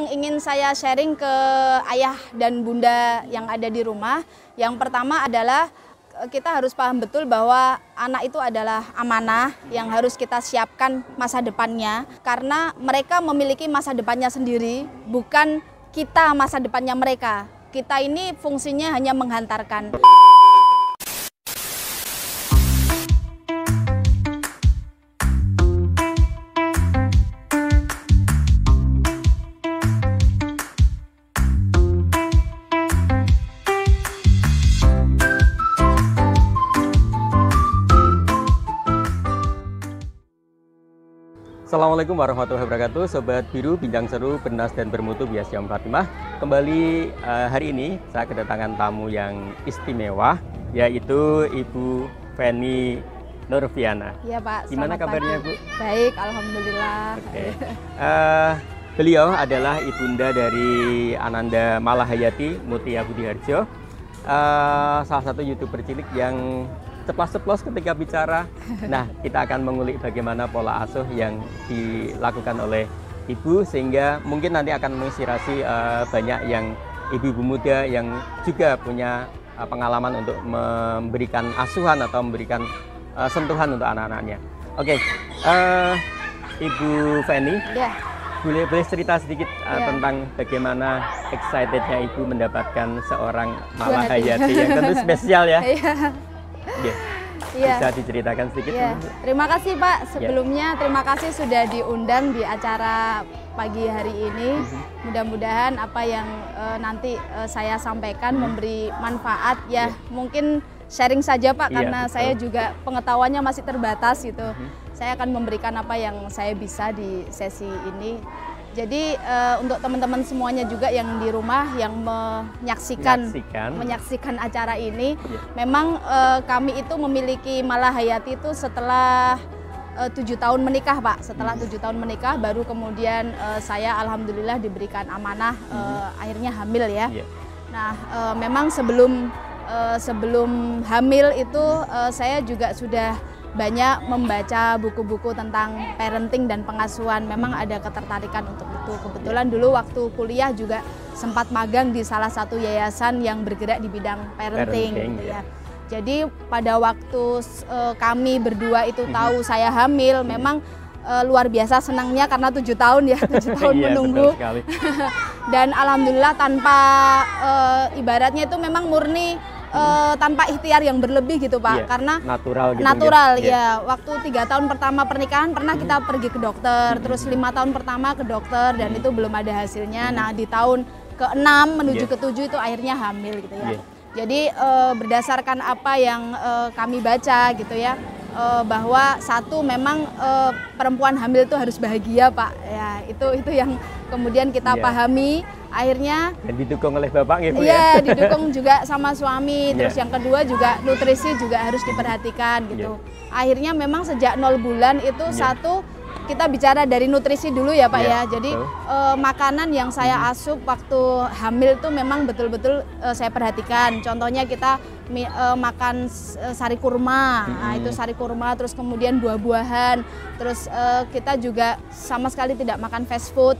yang ingin saya sharing ke ayah dan bunda yang ada di rumah. Yang pertama adalah kita harus paham betul bahwa anak itu adalah amanah yang harus kita siapkan masa depannya. Karena mereka memiliki masa depannya sendiri, bukan kita masa depannya mereka. Kita ini fungsinya hanya menghantarkan. Assalamualaikum warahmatullahi wabarakatuh, Sobat Biru, Bincang Seru, Bernas dan Bermutu Bias Jam Fatimah. Kembali hari ini saya kedatangan tamu yang istimewa, yaitu Ibu Feni Nurfiana. Iya Pak, gimana kabarnya pagi. Bu? Baik, Alhamdulillah. Oke. Beliau adalah ibunda dari Ananda Malahayati Mutia Budiharjo, salah satu YouTuber cilik yang ceplos-ceplos ketika bicara. Nah, kita akan mengulik bagaimana pola asuh yang dilakukan oleh ibu, sehingga mungkin nanti akan menginspirasi banyak yang ibu-ibu muda yang juga punya pengalaman untuk memberikan asuhan atau memberikan sentuhan untuk anak-anaknya. Oke, Ibu Feni, boleh cerita sedikit tentang bagaimana excitednya ibu mendapatkan seorang Malahayati yang tentu spesial ya. Bisa diceritakan sedikit? Terima kasih Pak. Sebelumnya terima kasih sudah diundang di acara pagi hari ini. Mudah-mudahan apa yang nanti saya sampaikan memberi manfaat ya. Mungkin sharing saja Pak, karena saya juga pengetahuannya masih terbatas gitu. Saya akan memberikan apa yang saya bisa di sesi ini. Jadi untuk teman-teman semuanya juga yang di rumah yang menyaksikan acara ini, memang kami itu memiliki Malahayati itu setelah 7 tahun menikah Pak. Setelah 7 tahun menikah baru kemudian saya alhamdulillah diberikan amanah, akhirnya hamil ya. Nah memang sebelum hamil itu saya juga sudah banyak membaca buku-buku tentang parenting dan pengasuhan. Memang ada ketertarikan untuk itu. Kebetulan dulu waktu kuliah juga sempat magang di salah satu yayasan yang bergerak di bidang parenting gitu ya. Jadi pada waktu kami berdua itu tahu saya hamil, memang luar biasa senangnya karena 7 tahun ya, 7 tahun menunggu. Dan alhamdulillah tanpa ibaratnya itu memang murni tanpa ikhtiar yang berlebih gitu Pak, karena natural ya. Waktu 3 tahun pertama pernikahan pernah kita pergi ke dokter, terus 5 tahun pertama ke dokter dan itu belum ada hasilnya. Nah di tahun ke-6 menuju ke-7 itu akhirnya hamil gitu ya. Jadi berdasarkan apa yang kami baca gitu ya, bahwa satu memang perempuan hamil itu harus bahagia Pak ya, itu yang kemudian kita pahami. Akhirnya dan didukung oleh Bapak gitu ya? Iya, didukung juga sama suami. Terus yang kedua juga nutrisi juga harus diperhatikan gitu. Akhirnya memang sejak 0 bulan itu satu kita bicara dari nutrisi dulu ya Pak ya. Jadi makanan yang saya asup waktu hamil itu memang betul-betul saya perhatikan. Contohnya kita makan sari kurma. Nah, itu sari kurma, terus kemudian buah-buahan. Terus kita juga sama sekali tidak makan fast food.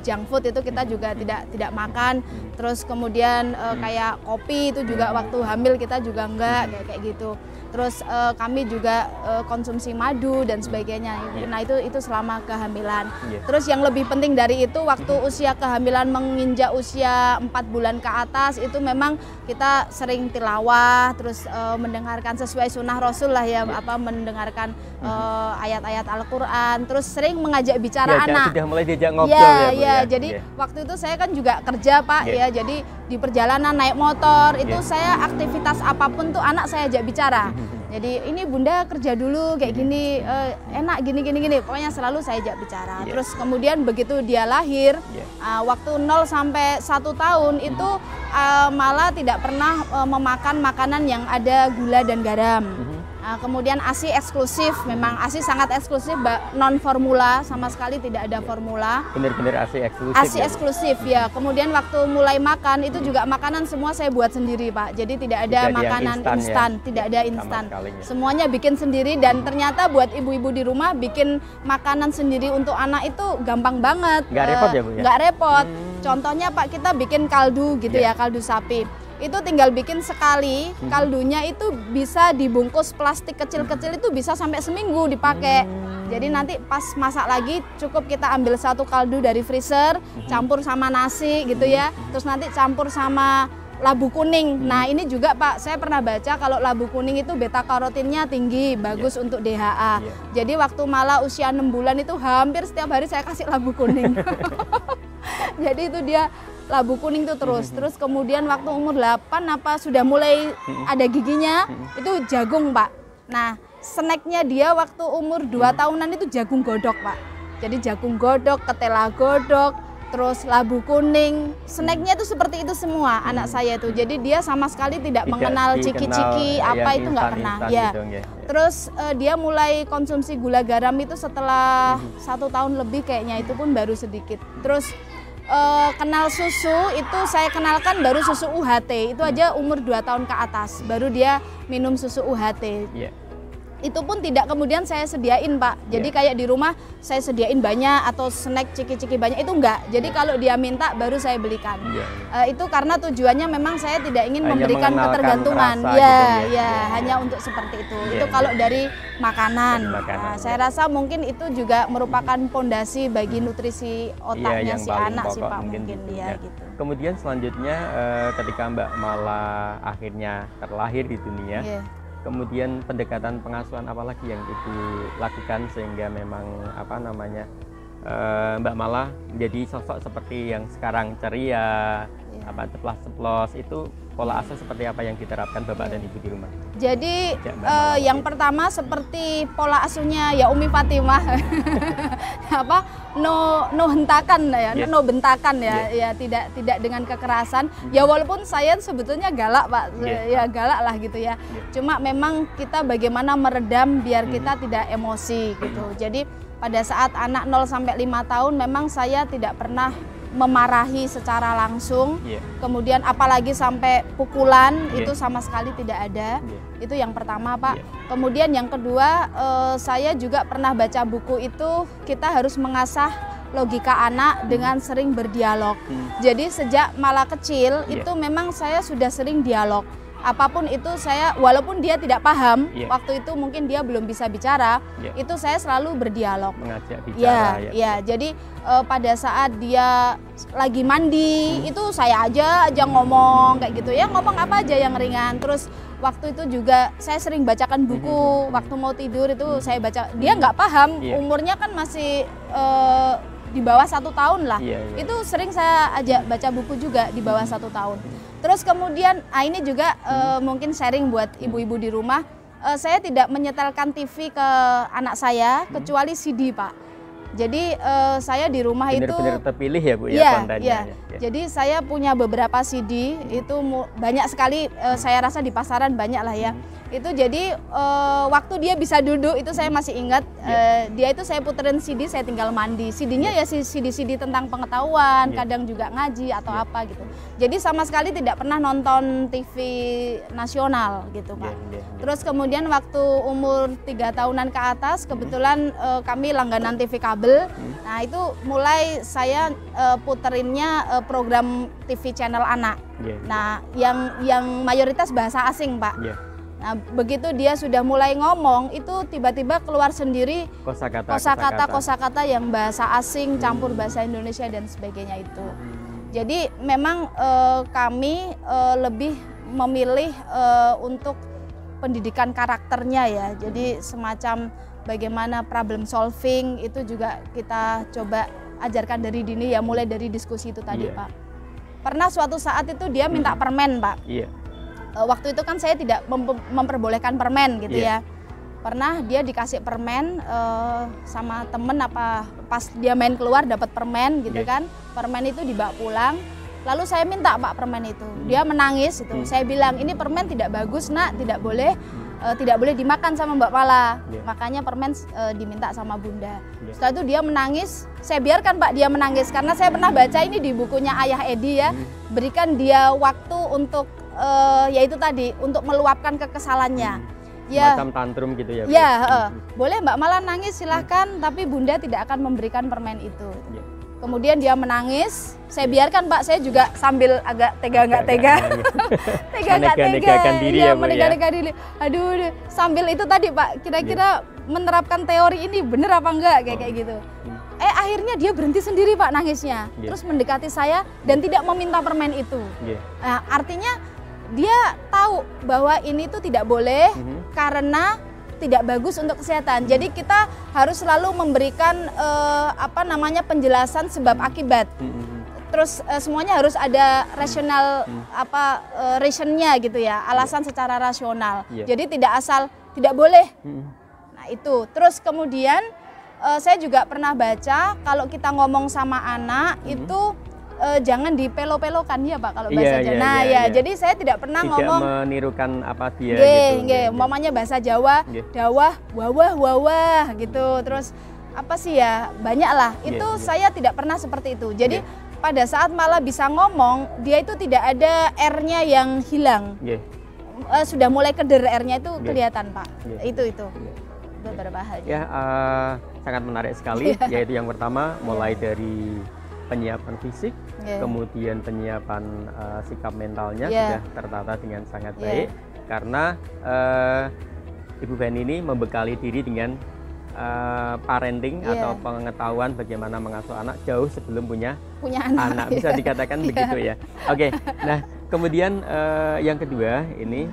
Junk food itu kita juga tidak makan. Terus kemudian kayak kopi itu juga waktu hamil kita juga enggak kayak gitu. Terus kami juga konsumsi madu dan sebagainya. Nah itu selama kehamilan. Terus yang lebih penting dari itu waktu usia kehamilan menginjak usia 4 bulan ke atas itu memang kita sering tilawah, terus mendengarkan sesuai sunnah Rasul lah ya, mendengarkan ayat-ayat Al-Quran, terus sering mengajak bicara anak. Sudah mulai diajak ngobrol ya. Jadi waktu itu saya kan juga kerja Pak ya, jadi di perjalanan naik motor itu saya aktivitas apapun tuh anak saya ajak bicara. Jadi ini bunda kerja dulu kayak gini, enak gini, pokoknya selalu saya ajak bicara. Terus kemudian begitu dia lahir, waktu 0 sampai 1 tahun itu malah tidak pernah memakan makanan yang ada gula dan garam. Kemudian ASI eksklusif, memang ASI sangat eksklusif, non formula, sama sekali tidak ada formula. Benar-benar ASI eksklusif. ASI eksklusif ya. Kemudian waktu mulai makan itu juga makanan semua saya buat sendiri Pak. Jadi tidak ada makanan instan, ya? Tidak ada instan. Semuanya bikin sendiri dan ternyata buat ibu-ibu di rumah bikin makanan sendiri untuk anak itu gampang banget. Nggak repot ya Bu ya? Nggak repot. Contohnya Pak, kita bikin kaldu gitu ya, kaldu sapi. Itu tinggal bikin sekali, kaldunya itu bisa dibungkus plastik kecil-kecil, itu bisa sampai seminggu dipakai. Jadi nanti pas masak lagi cukup kita ambil satu kaldu dari freezer, campur sama nasi gitu ya, terus nanti campur sama labu kuning. Nah ini juga Pak, saya pernah baca kalau labu kuning itu beta karotinnya tinggi, bagus untuk DHA. Jadi waktu Mala usia 6 bulan itu hampir setiap hari saya kasih labu kuning. Jadi itu dia labu kuning tuh terus kemudian waktu umur 8 apa sudah mulai ada giginya, itu jagung Pak. Nah snacknya dia waktu umur 2 tahunan itu jagung godok Pak. Jadi jagung godok, ketela godok, terus labu kuning, snacknya itu seperti itu semua anak saya itu. Jadi dia sama sekali tidak mengenal ciki-ciki apa itu nggak pernah ya. Gitu, terus dia mulai konsumsi gula garam itu setelah 1 tahun lebih kayaknya, itu pun baru sedikit. Terus kenal susu itu saya kenalkan baru susu UHT, itu aja umur 2 tahun ke atas baru dia minum susu UHT. Itu pun tidak kemudian saya sediain Pak. Jadi kayak di rumah saya sediain banyak atau snack ciki-ciki banyak, itu enggak. Jadi kalau dia minta baru saya belikan. Itu karena tujuannya memang saya tidak ingin memberikan ketergantungan. Hanya untuk seperti itu. Itu kalau dari makanan. Saya rasa mungkin itu juga merupakan pondasi bagi nutrisi otaknya si anak sih Pak mungkin ya gitu. Kemudian selanjutnya ketika Mbak Mala akhirnya terlahir di dunia, kemudian pendekatan pengasuhan apalagi yang Ibu lakukan sehingga memang Mbak Mala menjadi sosok seperti yang sekarang ceria, ceplas-ceplos, itu pola asuh seperti apa yang diterapkan Bapak dan Ibu di rumah? Jadi yang pertama seperti pola asuhnya ya Umi Fatimah, no hentakan ya, no bentakan ya, ya tidak dengan kekerasan. Ya walaupun saya sebetulnya galak Pak, ya galak lah gitu ya. Cuma memang kita bagaimana meredam biar kita tidak emosi gitu. Jadi pada saat anak 0 sampai 5 tahun memang saya tidak pernah memarahi secara langsung, kemudian apalagi sampai pukulan, itu sama sekali tidak ada. Itu yang pertama Pak. Kemudian yang kedua, saya juga pernah baca buku itu, kita harus mengasah logika anak dengan sering berdialog. Jadi sejak Mala kecil itu memang saya sudah sering dialog. Apapun itu saya, walaupun dia tidak paham, waktu itu mungkin dia belum bisa bicara, itu saya selalu berdialog. Mengajak bicara jadi pada saat dia lagi mandi, itu saya aja ngomong kayak gitu ya, ngomong apa aja yang ringan. Terus waktu itu juga saya sering bacakan buku, waktu mau tidur itu saya baca, dia nggak paham, umurnya kan masih di bawah 1 tahun lah, itu sering saya ajak baca buku juga di bawah 1 tahun. Terus kemudian, ini juga mungkin sharing buat ibu-ibu di rumah, saya tidak menyetelkan TV ke anak saya, kecuali CD Pak. Jadi saya di rumah benar-benar terpilih ya Bu kontennya. Jadi saya punya beberapa CD, itu banyak sekali, saya rasa di pasaran banyak lah ya. Itu jadi waktu dia bisa duduk itu saya masih ingat, dia itu saya puterin CD, saya tinggal mandi. CD-nya ya CD-CD tentang pengetahuan, kadang juga ngaji atau apa gitu. Jadi sama sekali tidak pernah nonton TV nasional gitu Pak. Terus kemudian waktu umur 3 tahunan ke atas, kebetulan kami langganan TV kabel. Nah itu mulai saya puterinnya program TV channel anak. Nah yang mayoritas bahasa asing Pak. Nah begitu dia sudah mulai ngomong, itu tiba-tiba keluar sendiri kosakata yang bahasa asing campur bahasa Indonesia dan sebagainya itu. Jadi memang kami lebih memilih untuk pendidikan karakternya ya. Jadi semacam bagaimana problem solving itu juga kita coba ajarkan dari dini ya, mulai dari diskusi itu tadi Pak. Pernah suatu saat itu dia minta permen Pak. Waktu itu kan saya tidak memperbolehkan permen gitu ya. Pernah dia dikasih permen sama temen apa, pas dia main keluar dapat permen gitu kan. Permen itu dibawa pulang. Lalu saya minta Pak permen itu. Dia menangis itu. Saya bilang ini permen tidak bagus nak, tidak boleh tidak boleh dimakan sama Mbak Mala. Makanya permen diminta sama Bunda. Setelah itu dia menangis, saya biarkan Pak dia menangis karena saya pernah baca ini di bukunya Ayah Edi ya. Berikan dia waktu untuk yaitu tadi untuk meluapkan kekesalannya. Ya, macam tantrum gitu ya. Ya, boleh Mbak Mala nangis silahkan, tapi Bunda tidak akan memberikan permen itu. Kemudian dia menangis, saya biarkan Pak, saya juga sambil agak tega nggak tega, tega nggak tega, ya, menega-nega diri. Aduh, sambil itu tadi Pak, kira-kira menerapkan teori ini bener apa enggak kayak gitu. Akhirnya dia berhenti sendiri Pak nangisnya, terus mendekati saya dan tidak meminta permen itu. Nah, artinya dia tahu bahwa ini tuh tidak boleh karena tidak bagus untuk kesehatan. Jadi kita harus selalu memberikan penjelasan sebab akibat. Terus semuanya harus ada rasional reasonnya gitu ya, alasan secara rasional. Jadi tidak asal tidak boleh. Nah itu. Terus kemudian saya juga pernah baca kalau kita ngomong sama anak itu jangan dipelo-pelokan ya Pak kalau bahasa Jawa. Jadi saya tidak pernah ngomong menirukan apa dia gitu. Umpamanya bahasa Jawa, dawah, wawah, wawah gitu. Terus apa sih ya, banyak lah. Itu saya tidak pernah seperti itu. Jadi pada saat malah bisa ngomong, dia itu tidak ada R-nya yang hilang. Sudah mulai keder R-nya itu kelihatan Pak. Itu beberapa hal. Ya, sangat menarik sekali. Yaitu yang pertama mulai dari penyiapan fisik, kemudian penyiapan sikap mentalnya sudah tertata dengan sangat baik karena Ibu Feni ini membekali diri dengan parenting atau pengetahuan bagaimana mengasuh anak jauh sebelum punya anak. Bisa dikatakan begitu ya. Oke, nah kemudian yang kedua ini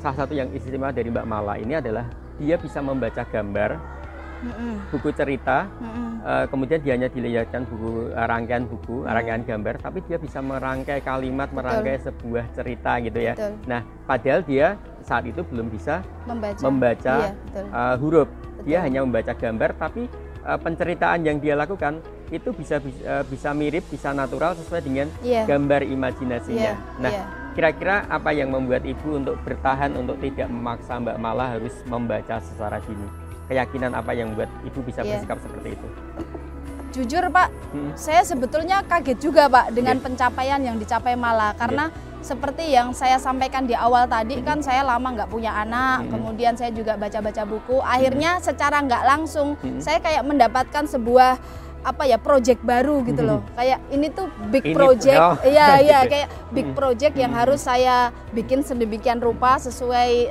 salah satu yang istimewa dari Mbak Mala ini adalah dia bisa membaca gambar, buku cerita, kemudian dia hanya dilihatkan rangkaian buku, rangkaian gambar, tapi dia bisa merangkai kalimat, merangkai sebuah cerita gitu ya. Nah, padahal dia saat itu belum bisa membaca huruf. Dia hanya membaca gambar, tapi penceritaan yang dia lakukan itu bisa mirip, bisa natural sesuai dengan gambar imajinasinya. Nah, kira-kira apa yang membuat Ibu untuk bertahan untuk tidak memaksa Mbak Mala harus membaca secara dini? Keyakinan apa yang membuat Ibu bisa bersikap seperti itu? Jujur Pak, saya sebetulnya kaget juga Pak dengan pencapaian yang dicapai Mala karena seperti yang saya sampaikan di awal tadi kan saya lama nggak punya anak, kemudian saya juga baca-baca buku, akhirnya secara nggak langsung saya kayak mendapatkan sebuah project baru gitu loh. Kayak ini tuh big project. Kayak big project yang harus saya bikin sedemikian rupa sesuai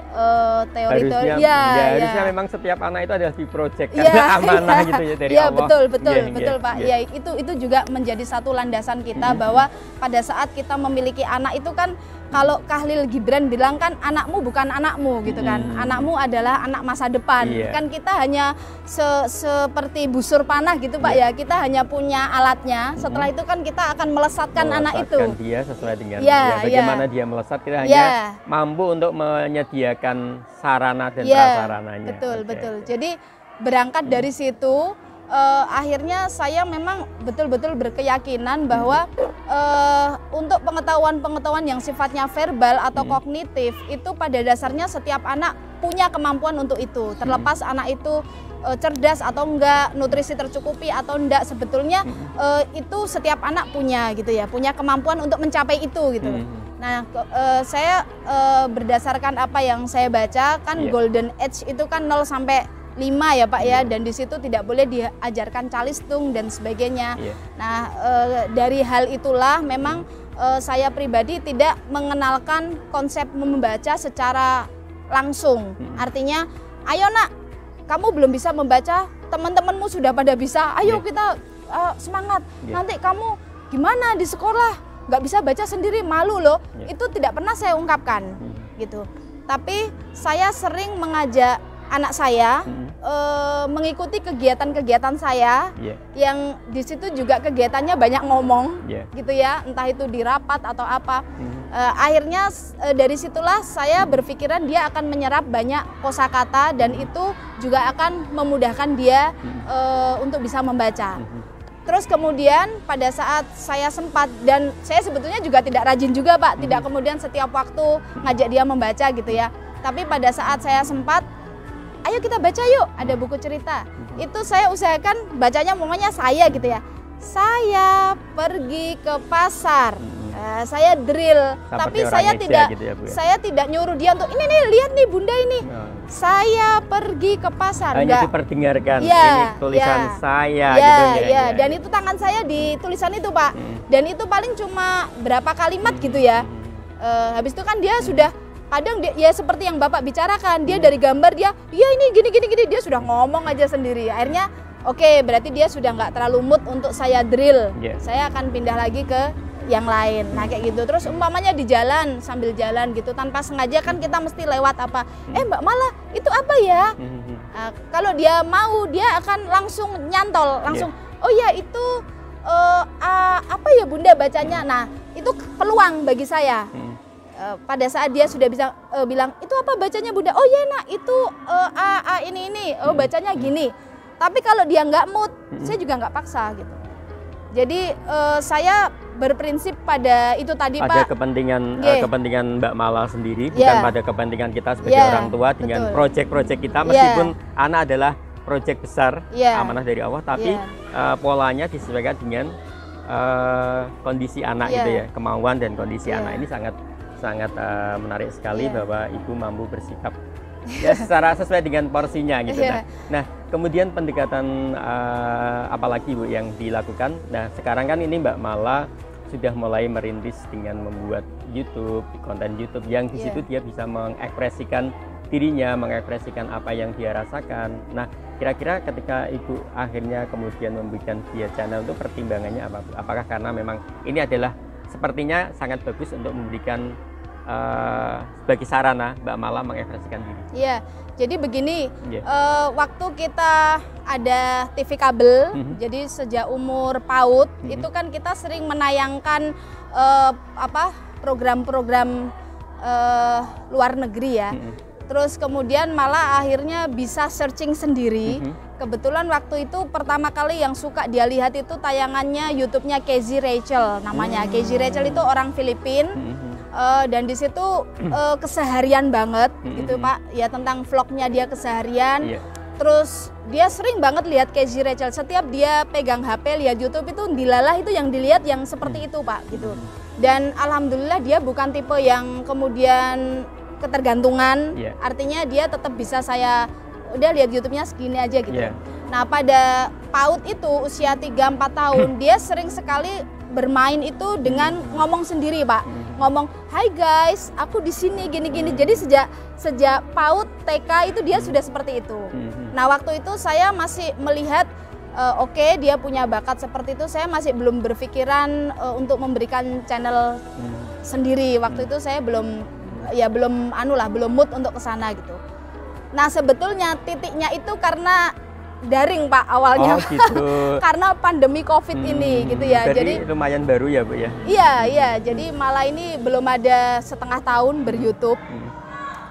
teori-teori. Harusnya memang setiap anak itu adalah big project karena amanah gitu ya dari Allah. Betul Pak. Ya itu juga menjadi satu landasan kita bahwa pada saat kita memiliki anak itu kan kalau Khalil Gibran bilang kan anakmu bukan anakmu gitu kan. Anakmu adalah anak masa depan. Kan kita hanya seperti busur panah gitu Pak ya. Kita hanya punya alatnya. Setelah itu kan kita akan melesatkan anak itu. Dia sesuai dengan bagaimana dia melesat, kita hanya mampu untuk menyediakan sarana dan prasarananya. Betul. Jadi berangkat dari situ akhirnya saya memang betul-betul berkeyakinan bahwa untuk pengetahuan-pengetahuan yang sifatnya verbal atau kognitif itu pada dasarnya setiap anak punya kemampuan untuk itu. Terlepas anak itu cerdas atau enggak, nutrisi tercukupi atau enggak, sebetulnya itu setiap anak punya gitu ya, punya kemampuan untuk mencapai itu gitu. Nah, saya berdasarkan apa yang saya baca kan golden age itu kan 0 sampai 5 ya Pak ya, dan di situ tidak boleh diajarkan calistung dan sebagainya. Nah, dari hal itulah memang saya pribadi tidak mengenalkan konsep membaca secara langsung. Artinya, ayo nak, kamu belum bisa membaca, teman-temanmu sudah pada bisa, ayo kita semangat. Nanti kamu gimana di sekolah, nggak bisa baca sendiri, malu loh. Itu tidak pernah saya ungkapkan gitu. Tapi saya sering mengajak anak saya mengikuti kegiatan-kegiatan saya yang di situ juga kegiatannya banyak ngomong gitu ya, entah itu di rapat atau apa. Akhirnya dari situlah saya berpikiran dia akan menyerap banyak kosakata dan itu juga akan memudahkan dia untuk bisa membaca. Terus kemudian pada saat saya sempat, dan saya sebetulnya juga tidak rajin juga Pak, tidak kemudian setiap waktu ngajak dia membaca gitu ya. Tapi pada saat saya sempat, ayo kita baca yuk, ada buku cerita. Itu saya usahakan bacanya momennya saya gitu ya. Saya pergi ke pasar, saya drill, tapi saya tidak, gitu ya, Bu, ya? Saya tidak nyuruh dia untuk ini nih, lihat nih Bunda ini. Saya pergi ke pasar. Hanya diperdengarkan, ini tulisan saya gitu ya. Dan itu tangan saya di tulisan itu Pak. Dan itu paling cuma berapa kalimat gitu ya. Habis itu kan dia sudah, kadang dia, ya seperti yang Bapak bicarakan, dia dari gambar dia, ya ini gini, dia sudah ngomong aja sendiri. Akhirnya oke, berarti dia sudah nggak terlalu mood untuk saya drill. Saya akan pindah lagi ke yang lain. Nah kayak gitu. Terus umpamanya di jalan, sambil jalan gitu, tanpa sengaja kan kita mesti lewat apa. Mbak Mala, itu apa ya? Kalau dia mau, dia akan langsung nyantol, langsung. Oh ya itu apa ya Bunda bacanya? Nah itu peluang bagi saya. Pada saat dia sudah bisa bilang, itu apa bacanya Bunda? Oh ya nak, itu ini. Oh bacanya gini. Tapi kalau dia nggak mood, saya juga nggak paksa gitu. Jadi saya berprinsip pada itu tadi pada Pak. Kepentingan Mbak Mala sendiri, bukan pada kepentingan kita sebagai orang tua dengan proyek-proyek kita. Meskipun anak adalah proyek besar, amanah dari Allah, tapi polanya disesuaikan dengan kondisi anak gitu ya, kemauan dan kondisi anak ini sangat menarik sekali bahwa ibu mampu bersikap ya secara sesuai dengan porsinya gitu. Nah, kemudian pendekatan apalagi Bu yang dilakukan? Nah, sekarang kan ini Mbak Mala sudah mulai merintis dengan membuat YouTube, konten YouTube yang di situ dia bisa mengekspresikan dirinya, mengekspresikan apa yang dia rasakan. Nah, kira-kira ketika Ibu akhirnya kemudian membuat dia channel itu pertimbangannya apa? Apakah karena memang ini adalah sepertinya sangat bagus untuk memberikan sebagai sarana Mbak Mala mengekspresikan diri? Iya, jadi begini, waktu kita ada TV kabel, jadi sejak umur PAUD itu kan kita sering menayangkan program-program luar negeri ya. Terus kemudian malah akhirnya bisa searching sendiri. Kebetulan waktu itu pertama kali yang suka dia lihat itu tayangannya YouTube-nya Casey Rachel namanya. Casey Rachel itu orang Filipina. Dan di situ keseharian banget gitu Pak, ya tentang vlognya dia keseharian. Terus dia sering banget lihat Casey Rachel, setiap dia pegang HP lihat YouTube itu dilalah itu yang dilihat yang seperti itu Pak gitu. Dan alhamdulillah dia bukan tipe yang kemudian ketergantungan, artinya dia tetap bisa saya udah lihat YouTube-nya segini aja gitu. Nah pada PAUD itu usia 3-4 tahun dia sering sekali bermain itu dengan ngomong sendiri Pak, ngomong, "Hai guys, aku di sini gini-gini." Jadi sejak PAUD TK itu dia sudah seperti itu. Nah waktu itu saya masih melihat oke, dia punya bakat seperti itu. Saya masih belum berpikiran untuk memberikan channel sendiri. Waktu itu saya belum mood untuk kesana gitu. Nah sebetulnya titiknya itu karena daring Pak awalnya. Oh gitu. Karena pandemi COVID ini gitu ya. Jadi lumayan baru ya Bu ya? Iya, jadi malah ini belum ada setengah tahun ber-YouTube.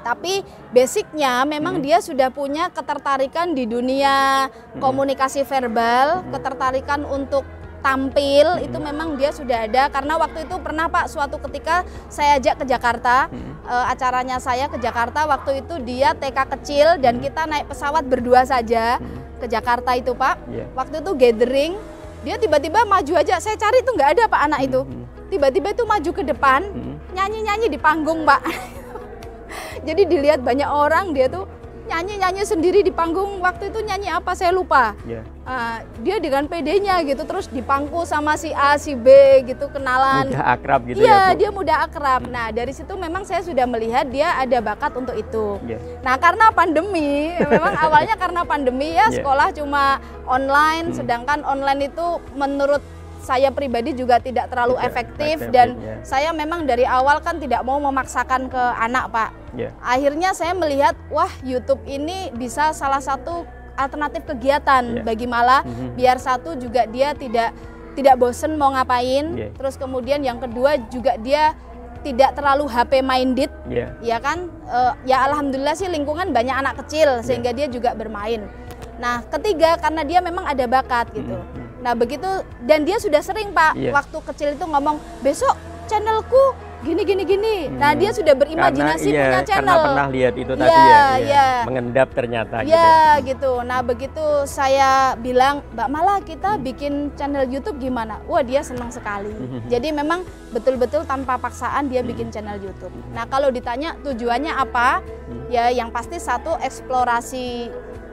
Tapi basicnya memang dia sudah punya ketertarikan di dunia komunikasi verbal, ketertarikan untuk tampil itu memang dia sudah ada. Karena waktu itu pernah Pak, suatu ketika saya ajak ke Jakarta, acaranya saya ke Jakarta, waktu itu dia TK kecil dan kita naik pesawat berdua saja ke Jakarta itu Pak. Waktu itu gathering, dia tiba-tiba maju aja, saya cari tuh nggak ada Pak anak itu. Tiba-tiba itu maju ke depan, nyanyi-nyanyi di panggung Pak. Jadi dilihat banyak orang, dia tuh nyanyi-nyanyi sendiri di panggung. Waktu itu nyanyi apa saya lupa. Dia dengan PD-nya gitu, terus dipangku sama si A, si B gitu, kenalan. Mudah akrab gitu ya Bu? Dia mudah akrab. Nah dari situ memang saya sudah melihat dia ada bakat untuk itu. Nah karena pandemi, memang awalnya karena pandemi ya sekolah cuma online, sedangkan online itu menurut saya pribadi juga tidak terlalu efektif dan saya memang dari awal kan tidak mau memaksakan ke anak Pak. Akhirnya saya melihat wah YouTube ini bisa salah satu alternatif kegiatan bagi Mala, biar satu juga dia tidak bosen mau ngapain, terus kemudian yang kedua juga dia tidak terlalu HP minded, ya kan? Ya alhamdulillah sih lingkungan banyak anak kecil sehingga dia juga bermain. Nah ketiga karena dia memang ada bakat gitu. Nah begitu, dan dia sudah sering Pak waktu kecil itu ngomong, besok channelku gini. Nah, dia sudah berimajinasi punya channel. Karena pernah lihat itu tadi mengendap ternyata gitu. Nah, begitu saya bilang, Mbak Mala, kita bikin channel YouTube gimana? Wah, dia senang sekali. Jadi memang betul-betul tanpa paksaan dia bikin channel YouTube. Nah, kalau ditanya tujuannya apa? Ya, yang pasti satu, eksplorasi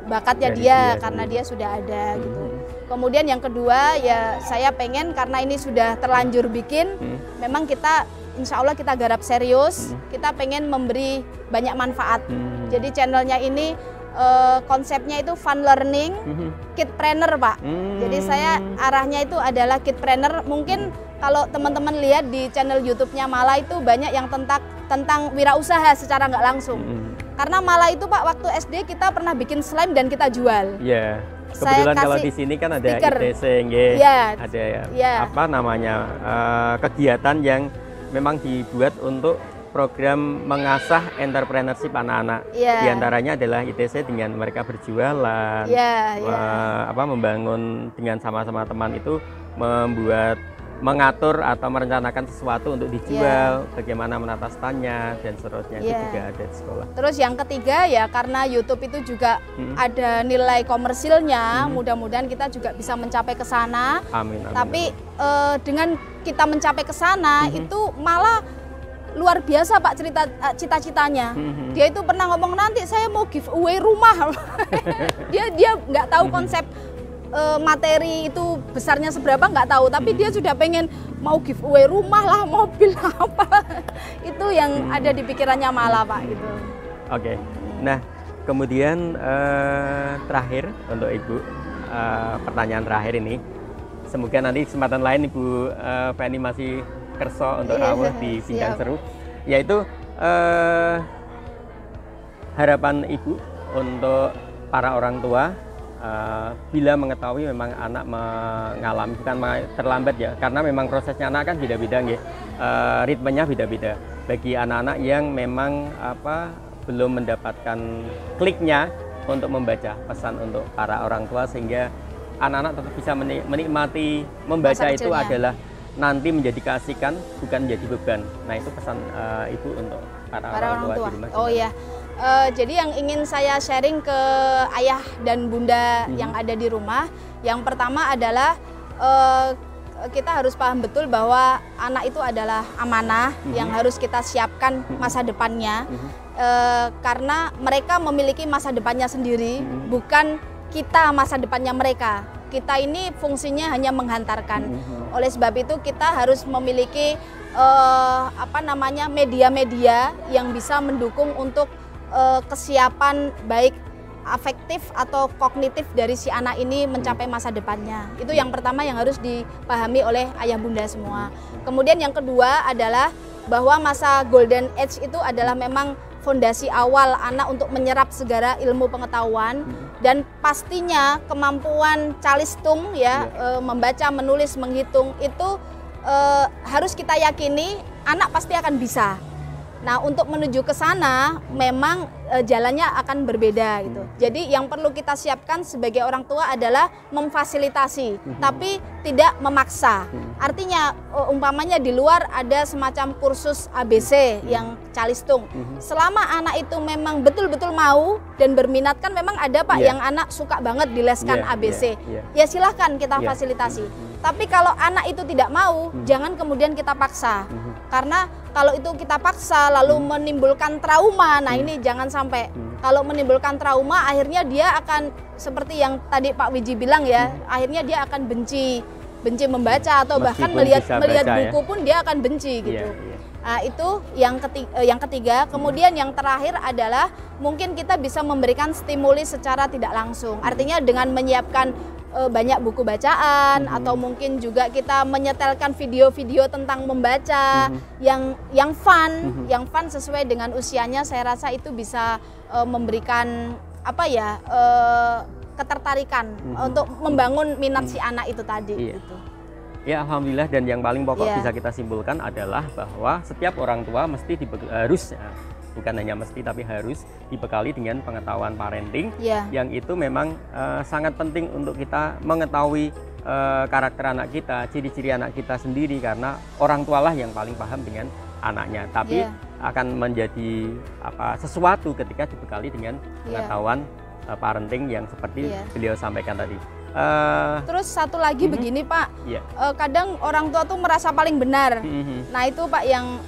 bakatnya dia karena dia sudah ada gitu. Kemudian yang kedua, ya saya pengen karena ini sudah terlanjur bikin, memang kita insya Allah kita garap serius, kita pengen memberi banyak manfaat. Jadi channelnya ini konsepnya itu fun learning, kidpreneur Pak. Jadi saya arahnya itu adalah kidpreneur. Mungkin kalau teman-teman lihat di channel YouTube-nya Mala itu banyak yang tentang wirausaha secara nggak langsung. Karena Mala itu Pak, waktu SD kita pernah bikin slime dan kita jual. Iya. Kebetulan kalau di sini kan ada ITC, ada apa namanya kegiatan yang memang dibuat untuk program mengasah entrepreneurship anak-anak. Di antaranya adalah ITC dengan mereka berjualan, membangun dengan sama-sama teman itu mengatur atau merencanakan sesuatu untuk dijual, bagaimana menata standnya dan seterusnya, itu juga ada di sekolah. Terus yang ketiga ya karena YouTube itu juga ada nilai komersilnya, mudah-mudahan kita juga bisa mencapai ke sana. Amin. Tapi dengan kita mencapai ke sana itu malah luar biasa Pak cita-citanya. Dia itu pernah ngomong nanti saya mau giveaway rumah. dia nggak tahu konsep materi itu besarnya seberapa nggak tahu, tapi dia sudah pengen mau giveaway rumah lah, mobil apa. Itu yang ada di pikirannya Mala Pak gitu. Oke. Nah, kemudian terakhir untuk Ibu, pertanyaan terakhir ini. Semoga nanti kesempatan lain Ibu Feni masih kerso untuk rawuh di Bincang Seru, yaitu harapan Ibu untuk para orang tua bila mengetahui memang anak mengalami, bukan terlambat ya, karena memang prosesnya anak kan beda-beda ritmenya beda-beda. Bagi anak-anak yang memang belum mendapatkan kliknya untuk membaca, pesan untuk para orang tua sehingga anak-anak tetap bisa menikmati membaca itu adalah nanti menjadi keasikan, bukan menjadi beban. Nah, itu pesan Ibu untuk para orang tua di rumah. Oh iya. Jadi yang ingin saya sharing ke ayah dan bunda yang ada di rumah, yang pertama adalah kita harus paham betul bahwa anak itu adalah amanah yang harus kita siapkan masa depannya, karena mereka memiliki masa depannya sendiri, bukan kita masa depannya mereka. Kita ini fungsinya hanya menghantarkan. Oleh sebab itu kita harus memiliki media-media yang bisa mendukung untuk kesiapan baik afektif atau kognitif dari si anak ini mencapai masa depannya. Itu yang pertama yang harus dipahami oleh ayah bunda semua. Kemudian yang kedua adalah bahwa masa golden age itu adalah memang fondasi awal anak untuk menyerap segala ilmu pengetahuan, dan pastinya kemampuan calistung membaca, menulis, menghitung itu harus kita yakini anak pasti akan bisa. Nah, untuk menuju ke sana memang jalannya akan berbeda gitu. Jadi yang perlu kita siapkan sebagai orang tua adalah memfasilitasi, tapi tidak memaksa. Artinya umpamanya di luar ada semacam kursus ABC yang calistung. Selama anak itu memang betul-betul mau dan berminat, kan memang ada Pak yang anak suka banget dileskan ABC. Ya silahkan kita fasilitasi. Tapi kalau anak itu tidak mau, jangan kemudian kita paksa. Karena kalau itu kita paksa lalu menimbulkan trauma, nah ini jangan sampai. Kalau menimbulkan trauma, akhirnya dia akan seperti yang tadi Pak Wiji bilang ya, akhirnya dia akan benci membaca atau bahkan melihat buku pun dia akan benci gitu. Nah, itu yang ketiga. Kemudian yang terakhir adalah mungkin kita bisa memberikan stimuli secara tidak langsung. Artinya dengan menyiapkan banyak buku bacaan, atau mungkin juga kita menyetelkan video-video tentang membaca yang fun sesuai dengan usianya. Saya rasa itu bisa memberikan ketertarikan untuk membangun minat si anak itu tadi. Gitu. Ya, alhamdulillah, dan yang paling pokok bisa kita simpulkan adalah bahwa setiap orang tua mesti bukan hanya mesti tapi harus dibekali dengan pengetahuan parenting yang itu memang sangat penting untuk kita mengetahui karakter anak kita, ciri-ciri anak kita sendiri, karena orang tualah yang paling paham dengan anaknya, tapi akan menjadi sesuatu ketika dibekali dengan pengetahuan parenting yang seperti beliau sampaikan tadi. Terus satu lagi begini Pak, kadang orang tua tuh merasa paling benar. Nah itu Pak yang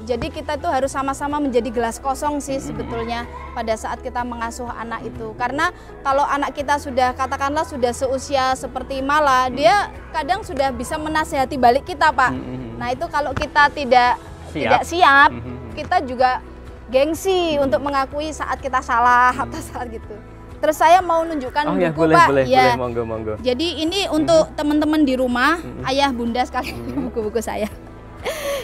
jadi kita tuh harus sama-sama menjadi gelas kosong sih sebetulnya pada saat kita mengasuh anak itu. Karena kalau anak kita sudah katakanlah sudah seusia seperti Mala, dia kadang sudah bisa menasehati balik kita Pak. Nah itu kalau kita tidak siap, kita juga gengsi untuk mengakui saat kita salah atau saat gitu. Terus saya mau nunjukkan buku Pak. Boleh, monggo. Jadi ini untuk teman-teman di rumah, ayah bunda sekalian, buku-buku saya.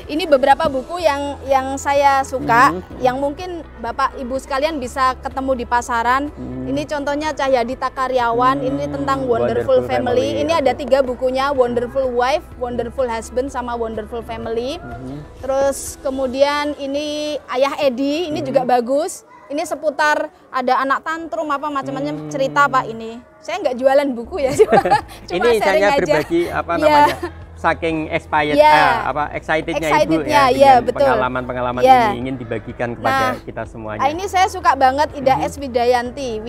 Ini beberapa buku yang saya suka, yang mungkin Bapak Ibu sekalian bisa ketemu di pasaran. Ini contohnya Cahyadita Karyawan, ini tentang Wonderful Family. Ini ada 3 bukunya, Wonderful Wife, Wonderful Husband, sama Wonderful Family. Terus kemudian ini Ayah Edi, ini juga bagus. Ini seputar ada anak tantrum apa macam-macam cerita Pak ini. Saya nggak jualan buku ya, cuma ini saya berbagi namanya. Saking excitednya Ibu ya, pengalaman-pengalaman ini ingin dibagikan kepada kita semuanya. Ini saya suka banget Ida S. Widayanti.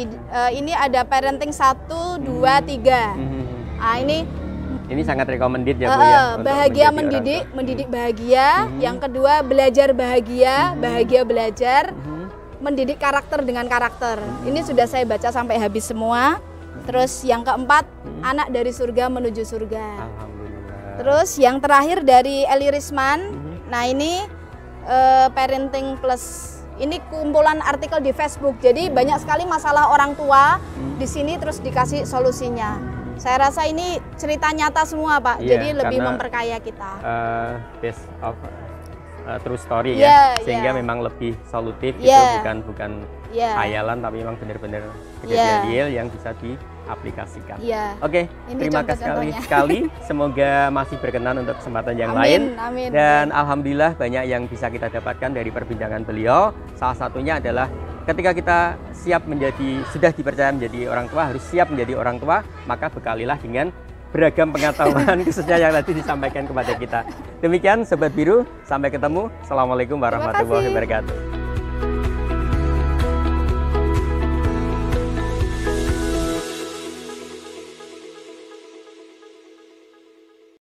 Ini ada parenting 1, 2, 3. Ini sangat recommended ya Bu ya. Bahagia mendidik bahagia. Yang kedua belajar bahagia, bahagia belajar. Mendidik karakter dengan karakter. Ini sudah saya baca sampai habis semua. Terus yang keempat, anak dari surga menuju surga. Terus yang terakhir dari Eli Risman. Nah ini Parenting Plus. Ini kumpulan artikel di Facebook. Jadi banyak sekali masalah orang tua di sini terus dikasih solusinya. Saya rasa ini cerita nyata semua Pak. Jadi lebih memperkaya kita. Best of true story sehingga memang lebih solutif itu bukan khayalan tapi memang benar-benar kejadian real yang bisa diaplikasikan. Oke, terima kasih sekali. Semoga masih berkenan untuk kesempatan yang lain. Dan alhamdulillah banyak yang bisa kita dapatkan dari perbincangan beliau. Salah satunya adalah ketika kita sudah dipercaya menjadi orang tua, harus siap menjadi orang tua, maka bekalilah dengan beragam pengetahuan khususnya yang tadi disampaikan kepada kita. Demikian Sobat Biru, sampai ketemu. Assalamualaikum warahmatullahi wabarakatuh.